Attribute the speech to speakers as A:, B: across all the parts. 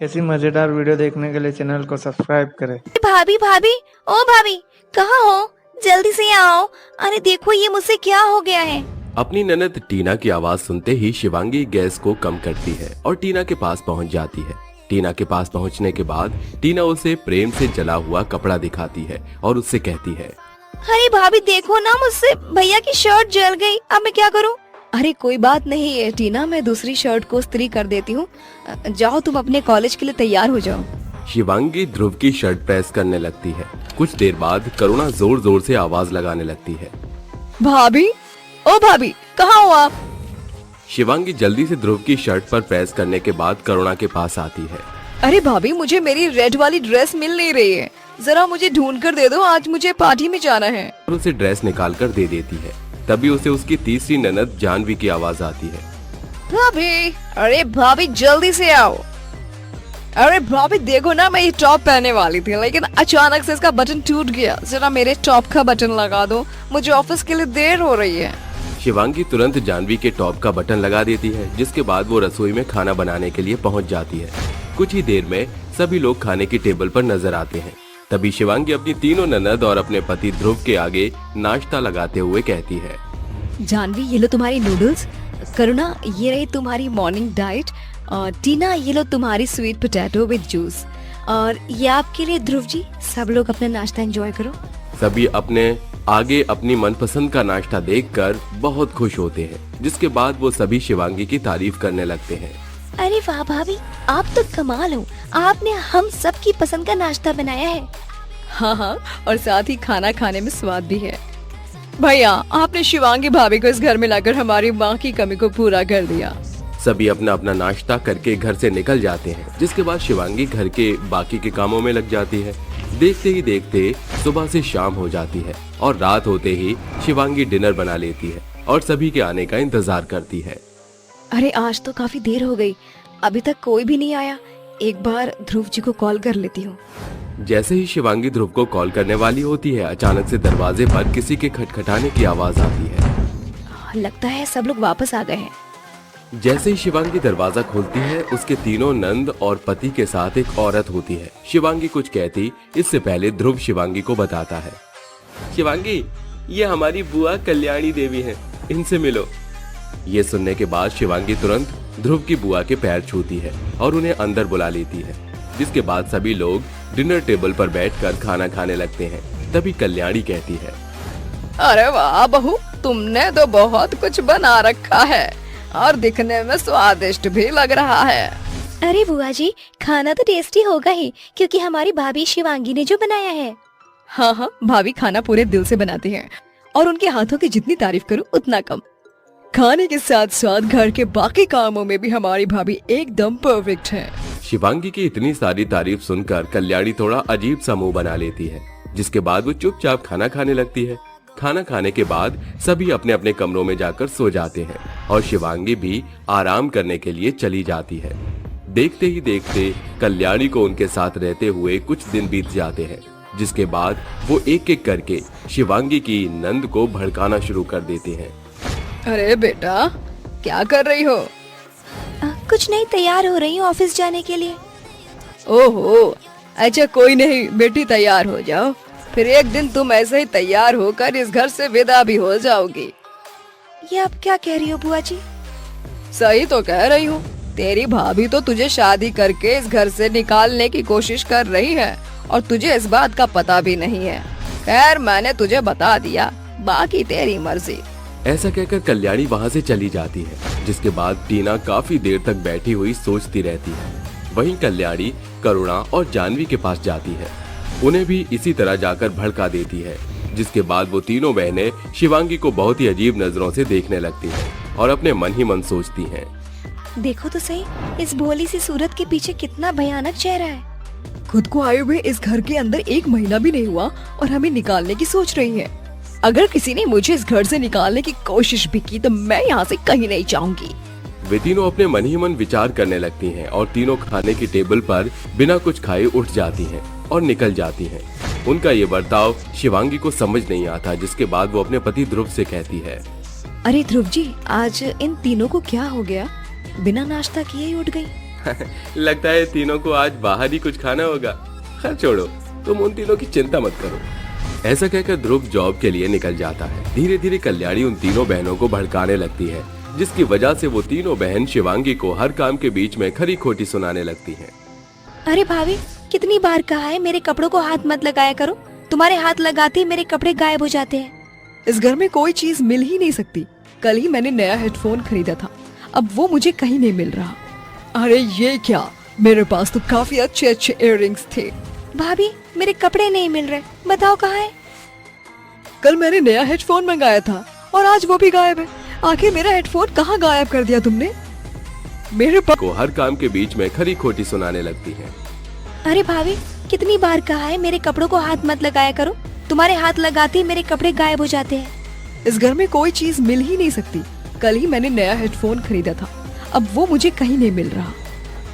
A: ऐसी मजेदार वीडियो देखने के लिए चैनल को सब्सक्राइब करें।
B: भाभी भाभी, ओ भाभी, कहाँ हो? जल्दी से आओ। अरे देखो ये मुझसे क्या हो गया है।
C: अपनी ननद टीना की आवाज सुनते ही शिवांगी गैस को कम करती है और टीना के पास पहुंच जाती है। टीना के पास पहुंचने के बाद टीना उसे प्रेम से जला हुआ कपड़ा दिखाती है और उससे कहती है,
B: अरे भाभी देखो ना, मुझसे भैया की शर्ट जल गई, अब मैं क्या करूं? अरे कोई बात नहीं है टीना, मैं दूसरी शर्ट को इस्त्री कर देती हूँ। जाओ तुम अपने कॉलेज के लिए तैयार हो जाओ।
C: शिवांगी ध्रुव की शर्ट प्रेस करने लगती है। कुछ देर बाद करुणा जोर जोर से आवाज लगाने लगती है,
B: भाभी, ओ भाभी, कहाँ हो आप?
C: शिवांगी जल्दी से ध्रुव की शर्ट पर प्रेस करने के बाद करुणा के पास आती है।
B: अरे भाभी, मुझे मेरी रेड वाली ड्रेस मिल नहीं रही है, जरा मुझे ढूंढ कर दे दो, आज मुझे पार्टी में जाना है।
C: और उसे ड्रेस निकाल कर दे देती है। तभी उसे उसकी तीसरी ननद जानवी की आवाज आती है,
B: भाभी, अरे भाभी जल्दी से आओ। अरे भाभी देखो ना, मैं ये टॉप पहनने वाली थी लेकिन अचानक से इसका बटन टूट गया, जरा मेरे टॉप का बटन लगा दो, मुझे ऑफिस के लिए देर हो रही है।
C: शिवांगी तुरंत जानवी के टॉप का बटन लगा देती है, जिसके बाद वो रसोई में खाना बनाने के लिए पहुंच जाती है। कुछ ही देर में सभी लोग खाने की टेबल पर नजर आते हैं। तभी शिवांगी अपनी तीनों ननद और अपने पति ध्रुव के आगे नाश्ता लगाते हुए कहती है,
B: जानवी ये लो तुम्हारी नूडल्स, करुणा ये रही तुम्हारी मॉर्निंग डाइट, और टीना ये लो तुम्हारी स्वीट पोटैटो विद जूस, और ये आपके लिए ध्रुव जी, सब लोग अपना नाश्ता एंजॉय करो।
C: सभी अपने आगे अपनी मनपसंद का नाश्ता देखकर बहुत खुश होते हैं, जिसके बाद वो सभी शिवांगी की तारीफ करने लगते हैं।
B: अरे वाह भाभी, आप तो कमाल हो, आपने हम सब की पसंद का नाश्ता बनाया है। हाँ हाँ, और साथ ही खाना खाने में स्वाद भी है। भैया आपने शिवांगी भाभी को इस घर में लाकर हमारी माँ की कमी को पूरा कर दिया।
C: सभी अपना अपना नाश्ता करके घर से निकल जाते हैं, जिसके बाद शिवांगी घर के बाकी के कामों में लग जाती है। देखते ही देखते सुबह से शाम हो जाती है और रात होते ही शिवांगी डिनर बना लेती है और सभी के आने का इंतजार करती है।
B: अरे आज तो काफी देर हो गई, अभी तक कोई भी नहीं आया, एक बार ध्रुव जी को कॉल कर लेती हूँ।
C: जैसे ही शिवांगी ध्रुव को कॉल करने वाली होती है, अचानक से दरवाजे पर किसी के खटखटाने की आवाज आती है।
B: लगता है सब लोग वापस आ गए हैं।
C: जैसे ही शिवांगी दरवाजा खोलती है, उसके तीनों नंद और पति के साथ एक औरत होती है। शिवांगी कुछ कहती इससे पहले ध्रुव शिवांगी को बताता है, शिवांगी ये हमारी बुआ कल्याणी देवी है, इनसे मिलो। ये सुनने के बाद शिवांगी तुरंत ध्रुव की बुआ के पैर छूती है और उन्हें अंदर बुला लेती है, जिसके बाद सभी लोग डिनर टेबल पर बैठकर खाना खाने लगते हैं। तभी कल्याणी कहती है,
B: अरे वाह बहू, तुमने तो बहुत कुछ बना रखा है और दिखने में स्वादिष्ट भी लग रहा है। अरे बुआ जी, खाना तो टेस्टी होगा ही, क्योंकि हमारी भाभी शिवांगी ने जो बनाया है। हाँ हाँ, भाभी खाना पूरे दिल से बनाती हैं और उनके हाथों की जितनी तारीफ करूं उतना कम। खाने के साथ साथ घर के बाकी कामों में भी हमारी भाभी एकदम परफेक्ट है।
C: शिवांगी की इतनी सारी तारीफ सुनकर कल्याणी थोड़ा अजीब सा मुंह बना लेती है, जिसके बाद वो चुपचाप खाना खाने लगती है। खाना खाने के बाद सभी अपने अपने कमरों में जाकर सो जाते हैं और शिवांगी भी आराम करने के लिए चली जाती है। देखते ही देखते कल्याणी को उनके साथ रहते हुए कुछ दिन बीत जाते हैं, जिसके बाद वो एक एक करके शिवांगी की नंद को भड़काना शुरू कर देते हैं।
B: अरे बेटा, क्या कर रही हो? कुछ नहीं, तैयार हो रही हूँ ऑफिस जाने के लिए। ओहो, अच्छा कोई नहीं बेटी, तैयार हो जाओ, फिर एक दिन तुम ऐसे ही तैयार होकर इस घर से विदा भी हो जाओगी। ये आप क्या कह रही हो बुआ जी? सही तो कह रही हूँ, तेरी भाभी तो तुझे शादी करके इस घर से निकालने की कोशिश कर रही है और तुझे इस बात का पता भी नहीं है। खैर मैंने तुझे बता दिया, बाकी तेरी मर्जी।
C: ऐसा कहकर कल्याणी वहाँ से चली जाती है, जिसके बाद टीना काफी देर तक बैठी हुई सोचती रहती है। वहीं कल्याणी करुणा और जानवी के पास जाती है, उन्हें भी इसी तरह जाकर भड़का देती है, जिसके बाद वो तीनों बहनें शिवांगी को बहुत ही अजीब नजरों से देखने लगती हैं और अपने मन ही मन सोचती हैं,
B: देखो तो सही, इस भोली सी सूरत के पीछे कितना भयानक चेहरा है। खुद को आए हुए इस घर के अंदर 1 महीना भी नहीं हुआ और हमें निकालने की सोच रही है। अगर किसी ने मुझे इस घर से निकालने की कोशिश भी की तो मैं यहाँ से कहीं नहीं जाऊंगी।
C: वे तीनों अपने मन ही मन विचार करने लगती हैं और तीनों खाने की टेबल पर बिना कुछ खाए उठ जाती हैं और निकल जाती हैं। उनका ये बर्ताव शिवांगी को समझ नहीं आता, जिसके बाद वो अपने पति ध्रुव से कहती है,
B: अरे ध्रुव जी, आज इन तीनों को क्या हो गया? बिना नाश्ता किए ही उठ गई।
C: लगता है तीनों को आज बाहर ही कुछ खाना होगा। खैर छोड़ो, तुम उन तीनों की चिंता मत करो। ऐसा कहकर ध्रुव जॉब के लिए निकल जाता है। धीरे धीरे कल्याणी उन तीनों बहनों को भड़काने लगती है, जिसकी वजह से वो तीनों बहन शिवांगी को हर काम के बीच में खरी खोटी सुनाने लगती हैं।
B: अरे भाभी, कितनी बार कहा है मेरे कपड़ों को हाथ मत लगाया करो। तुम्हारे हाथ लगाते ही मेरे कपड़े गायब हो जाते हैं। इस घर में कोई चीज मिल ही नहीं सकती। कल ही मैंने नया हेडफोन खरीदा था, अब वो मुझे कहीं नहीं मिल रहा। अरे ये क्या, मेरे पास तो काफी अच्छे अच्छे इयररिंग्स थे। भाभी, मेरे कपड़े नहीं मिल रहे, बताओ कहाँ है? कल मैंने नया हेडफोन मंगाया था और आज वो भी गायब है। आखिर मेरा हेडफोन कहाँ गायब कर दिया तुमने? मेरे पास
C: को हर काम के बीच में खरी खोटी सुनाने लगती हैं।
B: अरे भाभी, कितनी बार कहा है मेरे कपड़ों को हाथ मत लगाया करो। तुम्हारे हाथ लगाते ही मेरे कपड़े गायब हो जाते हैं। इस घर में कोई चीज मिल ही नहीं सकती। कल ही मैंने नया हेडफोन खरीदा था, अब वो मुझे कहीं नहीं मिल रहा।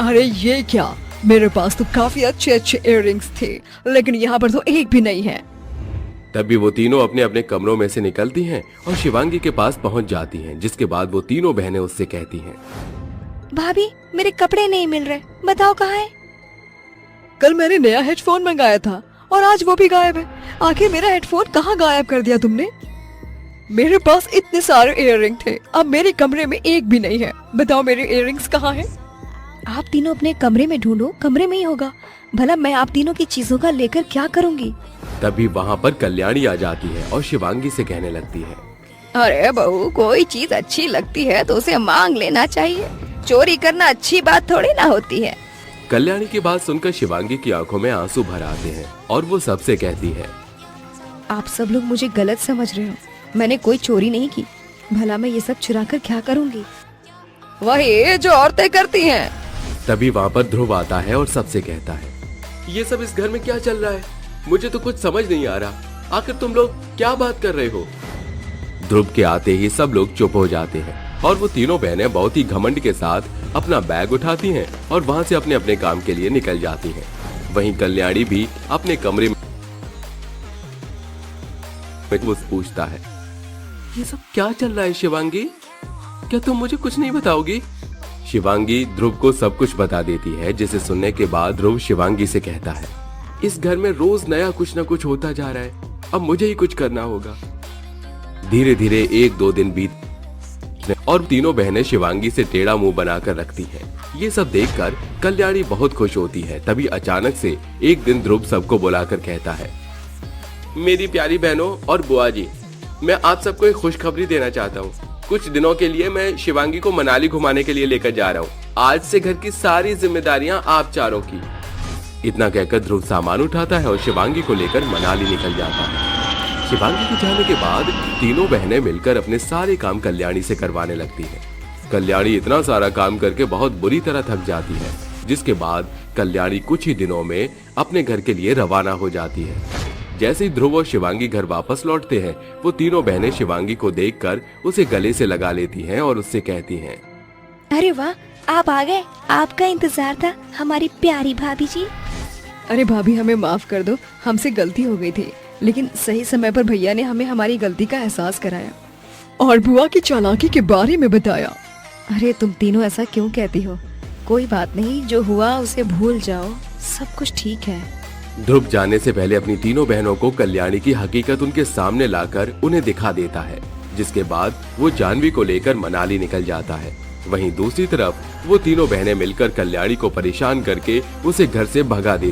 B: अरे ये क्या, मेरे पास तो काफी अच्छे अच्छे इयररिंग्स थे, लेकिन यहाँ पर तो एक भी नहीं है।
C: तभी वो तीनों अपने अपने कमरों में से निकलती हैं और शिवांगी के पास पहुंच जाती हैं, जिसके बाद वो तीनों बहनें उससे कहती हैं,
B: भाभी, मेरे कपड़े नहीं मिल रहे, बताओ कहाँ है?
D: कल मैंने नया हेडफोन मंगाया था और आज वो भी गायब है। आखिर मेरा हेडफोन कहाँ गायब कर दिया तुमने? मेरे पास इतने सारे इयररिंग थे, अब मेरे कमरे में एक भी नहीं है। बताओ मेरे इयररिंग्स कहाँ हैं?
B: आप तीनों अपने कमरे में ढूंढो, कमरे में ही होगा। भला मैं आप तीनों की चीजों का लेकर क्या करूँगी?
C: तभी वहाँ पर कल्याणी आ जाती है और शिवांगी से कहने लगती है,
B: अरे बहू, कोई चीज अच्छी लगती है तो उसे मांग लेना चाहिए। चोरी करना अच्छी बात थोड़ी ना होती है।
C: कल्याणी की बात सुनकर शिवांगी की आंखों में आंसू भर आते हैं और वो सबसे कहती है,
B: आप सब लोग मुझे गलत समझ रहे हो। मैंने कोई चोरी नहीं की। भला मैं ये सब चुरा कर क्या करूँगी?
D: वही जो औरतें करती हैं।
C: तभी वहाँ पर ध्रुव आता है और सबसे कहता है, ये सब इस घर में क्या चल रहा है? मुझे तो कुछ समझ नहीं आ रहा। आखिर तुम लोग क्या बात कर रहे हो? ध्रुव के आते ही सब लोग चुप हो जाते हैं और वो तीनों बहनें बहुत ही घमंड के साथ अपना बैग उठाती हैं और वहाँ से अपने अपने काम के लिए निकल जाती हैं। वहीं कल्याणी भी अपने कमरे में वो पूछता है, ये सब क्या चल रहा है शिवांगी? क्या तुम मुझे कुछ नहीं बताओगी? शिवांगी ध्रुव को सब कुछ बता देती है, जिसे सुनने के बाद ध्रुव शिवांगी से कहता है, इस घर में रोज नया कुछ न कुछ होता जा रहा है, अब मुझे ही कुछ करना होगा। धीरे धीरे 1-2 दिन बीत और तीनों बहनें शिवांगी से टेढ़ा मुंह बनाकर रखती हैं। ये सब देखकर कल्याणी बहुत खुश होती है। तभी अचानक से एक दिन ध्रुव सबको बुलाकर कहता है, मेरी प्यारी बहनों और बुआ जी, मैं आप सबको एक खुशखबरी देना चाहता हूँ। कुछ दिनों के लिए मैं शिवांगी को मनाली घुमाने के लिए लेकर जा रहा हूँ। आज से घर की सारी जिम्मेदारियां आप चारों की। इतना कहकर ध्रुव सामान उठाता है और शिवांगी को लेकर मनाली निकल जाता है। शिवांगी के जाने के बाद तीनों बहनें मिलकर अपने सारे काम कल्याणी से करवाने लगती हैं। कल्याणी इतना सारा काम करके बहुत बुरी तरह थक जाती है, जिसके बाद कल्याणी कुछ ही दिनों में अपने घर के लिए रवाना हो जाती है। जैसे ही ध्रुव और शिवांगी घर वापस लौटते हैं, वो तीनों बहनें शिवांगी को देखकर उसे गले से लगा लेती हैं और उससे कहती हैं,
B: अरे वाह, आप आ गए। आपका इंतजार था हमारी प्यारी भाभी जी।
D: अरे भाभी, हमें माफ कर दो, हमसे गलती हो गई थी, लेकिन सही समय पर भैया ने हमें हमारी गलती का एहसास कराया और बुआ की चालाकी के बारे में बताया।
B: अरे तुम तीनों ऐसा क्यों कहती हो? कोई बात नहीं, जो हुआ उसे भूल जाओ, सब कुछ ठीक है।
C: ध्रुव जाने से पहले अपनी तीनों बहनों को कल्याणी की हकीकत उनके सामने लाकर उन्हें दिखा देता है, जिसके बाद वो जानवी को लेकर मनाली निकल जाता है। वहीं दूसरी तरफ वो तीनों बहनें मिलकर कल्याणी को परेशान करके उसे घर से भगा देती